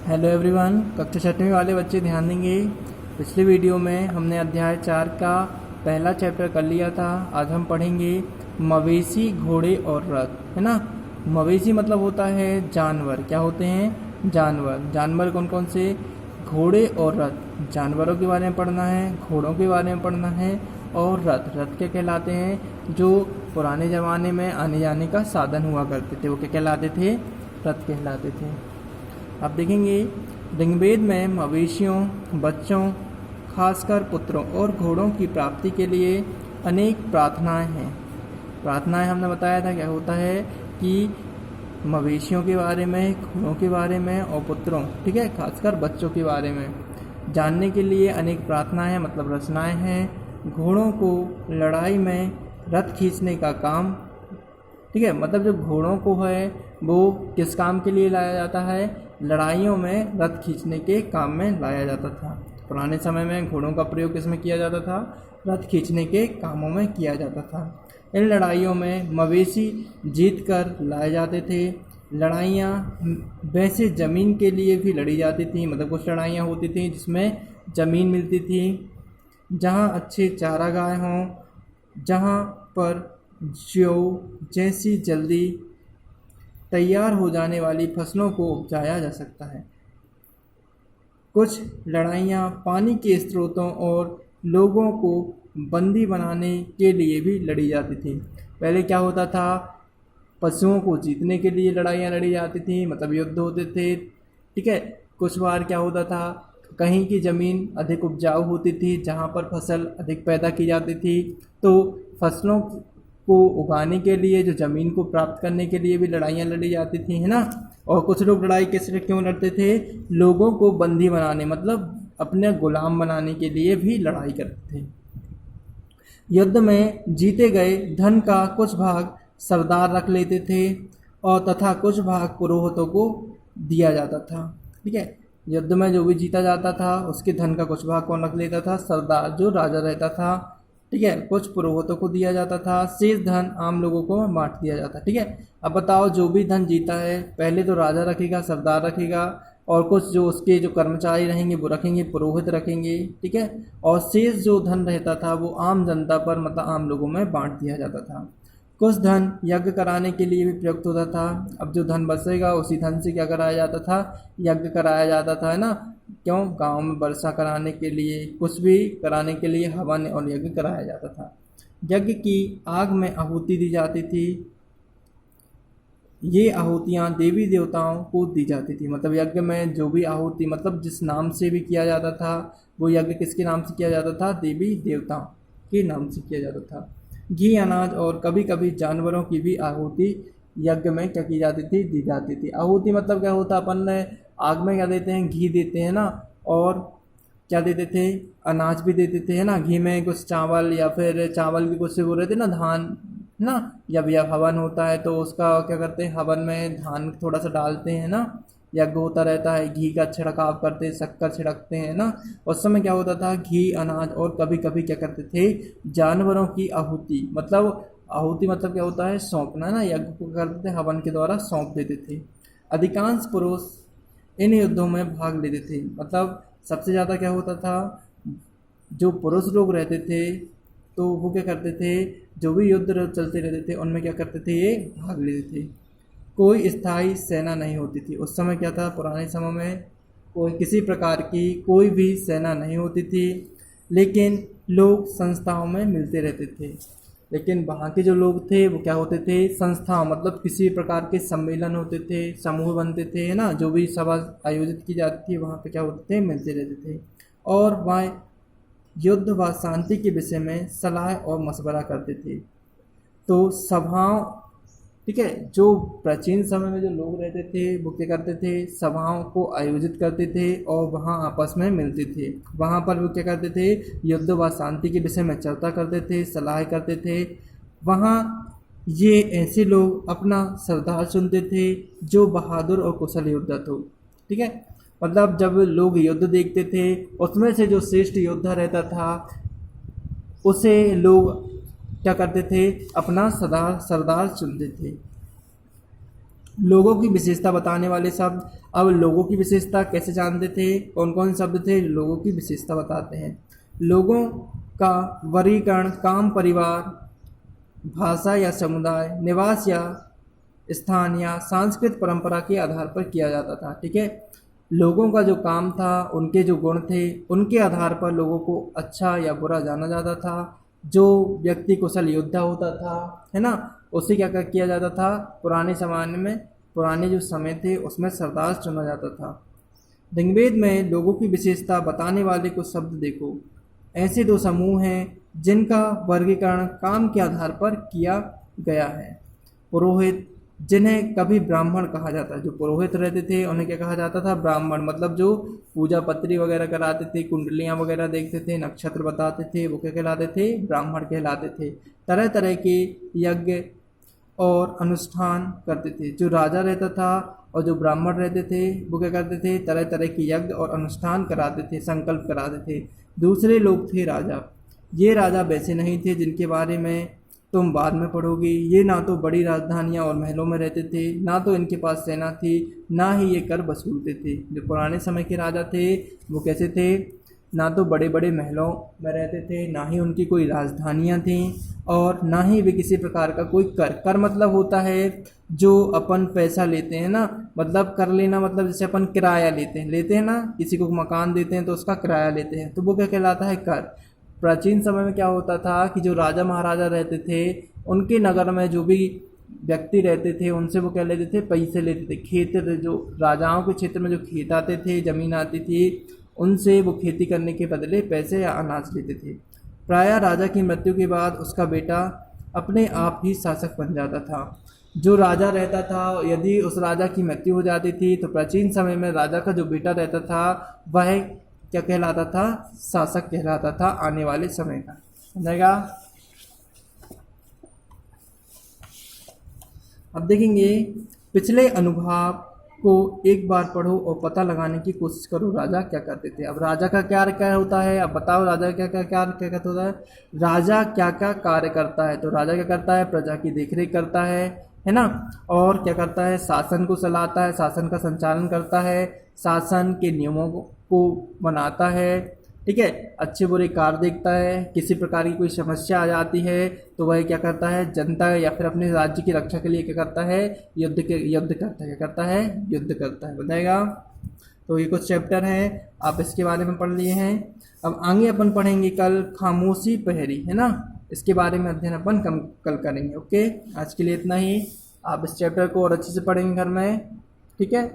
Hello everyone, कक्षा छठवीं वाले बच्चे ध्यान देंगे। पिछले वीडियो में हमने अध्याय 4 का पहला चैप्टर कर लिया था। आज हम पढ़ेंगे मवेशी, घोड़े और रथ, है ना। मवेशी मतलब होता है जानवर। क्या होते हैं? जानवर। जानवर कौन कौन से? घोड़े और रथ। जानवरों के बारे में पढ़ना है, घोड़ों के बारे में पढ़ना है और रथ। रथ क्या कहलाते हैं? जो पुराने ज़माने में आने जाने का साधन हुआ करते थे, वो क्या कहलाते थे? रथ कहलाते थे। आप देखेंगे ऋग्वेद में मवेशियों, बच्चों, खासकर पुत्रों और घोड़ों की प्राप्ति के लिए अनेक प्रार्थनाएं हैं। प्रार्थनाएं हमने बताया था क्या होता है कि मवेशियों के बारे में, घोड़ों के बारे में और पुत्रों, ठीक है, खासकर बच्चों के बारे में जानने के लिए अनेक प्रार्थनाएं हैं, मतलब रचनाएं हैं। घोड़ों को लड़ाई में रथ खींचने का काम, ठीक है, मतलब जो घोड़ों को है वो किस काम के लिए लाया जाता है? लड़ाइयों में रथ खींचने के काम में लाया जाता था। पुराने समय में घोड़ों का प्रयोग किस में किया जाता था? रथ खींचने के कामों में किया जाता था। इन लड़ाइयों में मवेशी जीत कर लाए जाते थे। लड़ाइयाँ वैसे ज़मीन के लिए भी लड़ी जाती थी, मतलब कुछ लड़ाइयाँ होती थी जिसमें ज़मीन मिलती थी, जहाँ अच्छे चारागाह हों, जहाँ पर जौ जैसी जल्दी तैयार हो जाने वाली फसलों को उपजाया जा सकता है। कुछ लड़ाइयाँ पानी के स्रोतों और लोगों को बंदी बनाने के लिए भी लड़ी जाती थी। पहले क्या होता था? पशुओं को जीतने के लिए लड़ाइयाँ लड़ी जाती थी, मतलब युद्ध होते थे, ठीक है। कुछ बार क्या होता था? कहीं की ज़मीन अधिक उपजाऊ होती थी, जहाँ पर फसल अधिक पैदा की जाती थी, तो फसलों को उगाने के लिए, जो ज़मीन को प्राप्त करने के लिए भी लड़ाइयाँ लड़ी जाती थी, है ना। और कुछ लोग लड़ाई किस लिए क्यों लड़ते थे? लोगों को बंदी बनाने, मतलब अपने गुलाम बनाने के लिए भी लड़ाई करते थे। युद्ध में जीते गए धन का कुछ भाग सरदार रख लेते थे और तथा कुछ भाग पुरोहितों को दिया जाता था, ठीक है। युद्ध में जो भी जीता जाता था उसके धन का कुछ भाग कौन रख लेता था? सरदार, जो राजा रहता था, ठीक है। कुछ पुरोहितों को दिया जाता था, शेष धन आम लोगों को बांट दिया जाता, ठीक है। अब बताओ, जो भी धन जीता है पहले तो राजा रखेगा, सरदार रखेगा, और कुछ जो उसके जो कर्मचारी रहेंगे वो रखेंगे, पुरोहित रखेंगे, ठीक है। और शेष जो धन रहता था वो आम जनता पर, मतलब आम लोगों में बांट दिया जाता था। कुछ धन यज्ञ कराने के लिए भी प्रयुक्त होता था। अब जो धन बचेगा उसी धन से क्या कराया जाता था? यज्ञ कराया जाता था, है ना। क्यों? गांव में वर्षा कराने के लिए, कुछ भी कराने के लिए हवन और यज्ञ कराया जाता था। यज्ञ की आग में आहुति दी जाती थी। ये आहुतियाँ देवी देवताओं को दी जाती थी, मतलब यज्ञ में जो भी आहुति, मतलब जिस नाम से भी किया जाता था वो यज्ञ किसके नाम से किया जाता था? देवी देवताओं के नाम से किया जाता था। घी, अनाज और कभी कभी जानवरों की भी आहुति यज्ञ में क्या की जाती थी? दी जाती थी। आहुति मतलब क्या होता? अपन ने आग में क्या देते हैं? घी देते हैं ना, और क्या देते थे? अनाज भी देते थे, है ना। घी में कुछ चावल, या फिर चावल की कुछ वो रहते ना, धान ना। जब यह हवन होता है तो उसका क्या करते हैं? हवन में धान थोड़ा सा डालते हैं ना, यज्ञ होता रहता है, घी का छिड़काव करते हैं, शक्कर छिड़कते हैं ना। उस समय क्या होता था? घी, अनाज और कभी कभी क्या करते थे? जानवरों की आहुति, मतलब आहुति मतलब क्या होता है? सौंपना ना। यज्ञ को करते थे, हवन के द्वारा सौंप देते थे। अधिकांश पुरुष इन युद्धों में भाग लेते थे, मतलब सबसे ज़्यादा क्या होता था? जो पुरुष लोग रहते थे तो वो क्या करते थे? जो भी युद्ध चलते रहते थे उनमें क्या करते थे? ये भाग लेते थे। कोई स्थायी सेना नहीं होती थी। उस समय क्या था? पुराने समय में कोई किसी प्रकार की कोई भी सेना नहीं होती थी, लेकिन लोग संस्थाओं में मिलते रहते थे। लेकिन वहाँ के जो लोग थे वो क्या होते थे? संस्थाओं, मतलब किसी प्रकार के सम्मेलन होते थे, समूह बनते थे, है ना। जो भी सभा आयोजित की जाती थी वहाँ पे क्या होते थे? मिलते रहते थे, और वह युद्ध व शांति के विषय में सलाह और मशवरा करते थे। तो सभाओं, ठीक है, जो प्राचीन समय में जो लोग रहते थे वो क्या करते थे? सभाओं को आयोजित करते थे और वहाँ आपस में मिलते थे। वहाँ पर वो क्या करते थे? युद्ध व शांति के विषय में चर्चा करते थे, सलाह करते थे। वहाँ ये ऐसे लोग अपना सरदार चुनते थे जो बहादुर और कुशल योद्धा हो, ठीक है। मतलब जब लोग युद्ध देखते थे उसमें से जो श्रेष्ठ योद्धा रहता था उसे लोग क्या करते थे? अपना सरदार चुनते थे। लोगों की विशेषता बताने वाले शब्द। अब लोगों की विशेषता कैसे जानते थे, कौन कौन शब्द थे जो लोगों की विशेषता बताते हैं। लोगों का वर्गीकरण काम, परिवार, भाषा या समुदाय, निवास या स्थान या सांस्कृतिक परंपरा के आधार पर किया जाता था। ठीक है, लोगों का जो काम था, उनके जो गुण थे, उनके आधार पर लोगों को अच्छा या बुरा जाना जाता था। जो व्यक्ति कुशल योद्धा होता था, है ना, उसे क्या क्या किया जाता था, पुराने ज़माने में, पुराने जो समय थे उसमें सरदार चुना जाता था। ऋग्वेद में लोगों की विशेषता बताने वाले कुछ शब्द देखो। ऐसे दो समूह हैं जिनका वर्गीकरण काम के आधार पर किया गया है। पुरोहित, जिन्हें कभी ब्राह्मण कहा जाता है, जो पुरोहित रहते थे उन्हें क्या कहा जाता था, ब्राह्मण। मतलब जो पूजा पत्री वगैरह कराते थे, कुंडलियाँ वगैरह देखते थे, नक्षत्र बताते थे, वो क्या कहलाते थे, ब्राह्मण कहलाते थे। तरह तरह के यज्ञ और अनुष्ठान करते थे। जो राजा रहता था और जो ब्राह्मण रहते थे वो क्या करते थे, तरह तरह के यज्ञ और अनुष्ठान कराते थे, संकल्प कराते थे। दूसरे लोग थे राजा। ये राजा वैसे नहीं थे जिनके बारे में तुम बाद में पढ़ोगे। ये ना तो बड़ी राजधानियाँ और महलों में रहते थे, ना तो इनके पास सेना थी, ना ही ये कर वसूलते थे। जो पुराने समय के राजा थे वो कैसे थे, ना तो बड़े बड़े महलों में रहते थे, ना ही उनकी कोई राजधानियाँ थीं, और ना ही वे किसी प्रकार का कोई कर। कर मतलब होता है जो अपन पैसा लेते हैं ना, मतलब कर लेना मतलब जैसे अपन किराया लेते हैं ना, किसी को मकान देते हैं तो उसका किराया लेते हैं, तो वो क्या कहलाता है, कर। प्राचीन समय में क्या होता था कि जो राजा महाराजा रहते थे उनके नगर में जो भी व्यक्ति रहते थे उनसे वो क्या लेते थे, पैसे लेते थे। खेत, जो राजाओं के क्षेत्र में जो खेत आते थे, ज़मीन आती थी, उनसे वो खेती करने के बदले पैसे या अनाज लेते थे। प्रायः राजा की मृत्यु के बाद उसका बेटा अपने आप ही शासक बन जाता था। जो राजा रहता था, यदि उस राजा की मृत्यु हो जाती थी तो प्राचीन समय में राजा का जो बेटा रहता था वह क्या कहलाता था, शासक कहलाता था आने वाले समय का। समझेगा। अब देखेंगे पिछले अनुभाग को एक बार पढ़ो और पता लगाने की कोशिश करो राजा क्या करते थे। अब राजा का क्या क्या होता है, अब बताओ राजा क्या क्या क्या क्या क्या होता है, राजा क्या क्या कार्य करता है। तो राजा क्या करता है, प्रजा की देखरेख करता है ना, और क्या करता है, शासन को चलाता है, शासन का संचालन करता है, शासन के नियमों को बनाता है, ठीक है, अच्छे बुरे कार्य देखता है। किसी प्रकार की कोई समस्या आ जाती है तो वह क्या करता है, जनता या फिर अपने राज्य की रक्षा के लिए क्या करता है, युद्ध करता है, क्या करता है, युद्ध करता है। बताएगा। तो ये कुछ चैप्टर हैं, आप इसके बारे में पढ़ लिए हैं। अब आगे अपन पढ़ेंगे कल खामोशी पहरी, है ना, इसके बारे में अध्ययन अपन कल करेंगे। ओके, आज के लिए इतना ही। आप इस चैप्टर को और अच्छे से पढ़ेंगे घर में, ठीक है।